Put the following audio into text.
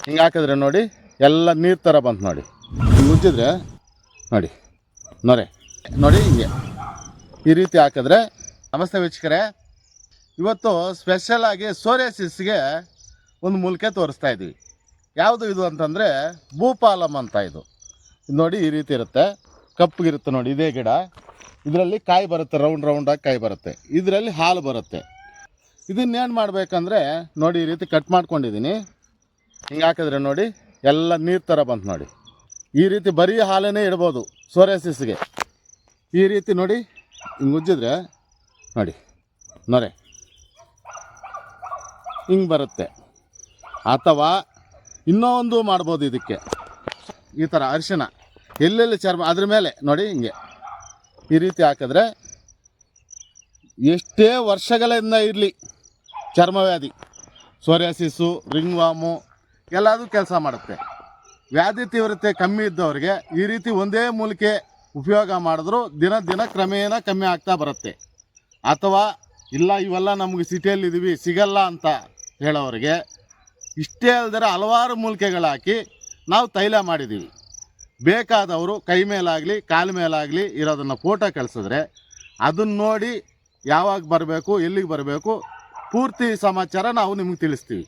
ಹಿಂಗೆ ಹಾಕಿದ್ರೆ ನೋಡಿ ಎಲ್ಲ ನೀರು ಥರ ಬಂತು ನೋಡಿ. ಹಿಂಗೆ ಉಜ್ಜಿದ್ರೆ ನೋಡಿ ನೊರೆ ನೋಡಿ ಹಿಂಗೆ ಈ ರೀತಿ ಹಾಕಿದ್ರೆ. ನಮಸ್ತೆ ವೀಕ್ಷಕರೇ, ಇವತ್ತು ಸ್ಪೆಷಲಾಗಿ ಸೋರಿಯಾಸಿಸ್ಗೆ ಒಂದು ಮೂಲಿಕೆ ತೋರಿಸ್ತಾ ಇದ್ವಿ. ಯಾವುದು ಇದು ಅಂತಂದರೆ ಭೂಪಾಲಮ್ ಅಂತ. ಇದು ನೋಡಿ ಈ ರೀತಿ ಇರುತ್ತೆ, ಕಪ್ಪಗಿರುತ್ತೆ ನೋಡಿ. ಇದೇ ಗಿಡ, ಇದರಲ್ಲಿ ಕಾಯಿ ಬರುತ್ತೆ, ರೌಂಡಾಗಿ ಕಾಯಿ ಬರುತ್ತೆ, ಇದರಲ್ಲಿ ಹಾಲು ಬರುತ್ತೆ. ಇದನ್ನೇನು ಮಾಡಬೇಕಂದ್ರೆ ನೋಡಿ ಈ ರೀತಿ ಕಟ್ ಮಾಡ್ಕೊಂಡಿದ್ದೀನಿ. ಹಿಂಗೆ ಹಾಕಿದ್ರೆ ನೋಡಿ ಎಲ್ಲ ನೀರು ಥರ ಬಂತು ನೋಡಿ. ಈ ರೀತಿ ಬರೀ ಹಾಲೇ ಇಡ್ಬೋದು ಸೋರಿಯಾಸಿಸ್ಗೆ. ಈ ರೀತಿ ನೋಡಿ ಹಿಂಗೆ ಉಜ್ಜಿದ್ರೆ ನೋಡಿ ನೊರೆ ಹಿಂಗೆ ಬರುತ್ತೆ. ಅಥವಾ ಇನ್ನೂ ಒಂದು ಮಾಡ್ಬೋದು ಇದಕ್ಕೆ, ಈ ಥರ ಅರಿಶಿನ ಎಲ್ಲೆಲ್ಲಿ ಚರ್ಮ ಅದ್ರ ಮೇಲೆ ನೋಡಿ ಹಿಂಗೆ ಈ ರೀತಿ ಹಾಕಿದ್ರೆ ಎಷ್ಟೇ ವರ್ಷಗಳಿಂದ ಇರಲಿ ಚರ್ಮವ್ಯಾಧಿ, ಸೋರಿಯಾಸಿಸ್ಸು, ರಿಂಗ್ ವಾಮು ಎಲ್ಲದೂ ಕೆಲಸ ಮಾಡುತ್ತೆ. ವ್ಯಾಧಿ ತೀವ್ರತೆ ಕಮ್ಮಿ ಇದ್ದವ್ರಿಗೆ ಈ ರೀತಿ ಒಂದೇ ಮೂಲಿಕೆ ಉಪಯೋಗ ಮಾಡಿದ್ರು ದಿನ ಕ್ರಮೇಣ ಕಮ್ಮಿ ಆಗ್ತಾ ಬರುತ್ತೆ. ಅಥವಾ ಇಲ್ಲ ಇವೆಲ್ಲ ನಮಗೆ ಸಿಟಿಯಲ್ಲಿದ್ದೀವಿ ಸಿಗಲ್ಲ ಅಂತ ಹೇಳೋರಿಗೆ ಇಷ್ಟೇ ಅಲ್ಲದೆ ಹಲವಾರು ಮೂಲಿಕೆಗಳು ಹಾಕಿ ನಾವು ತೈಲ ಮಾಡಿದ್ದೀವಿ. ಬೇಕಾದವರು ಕೈ ಮೇಲಾಗಲಿ ಕಾಲು ಮೇಲಾಗಲಿ ಇರೋದನ್ನು ಫೋಟೋ ಕಳಿಸಿದ್ರೆ ಅದನ್ನು ನೋಡಿ ಯಾವಾಗ ಬರಬೇಕು, ಎಲ್ಲಿಗೆ ಬರಬೇಕು, ಪೂರ್ತಿ ಸಮಾಚಾರ ನಾವು ನಿಮಗೆ ತಿಳಿಸ್ತೀವಿ.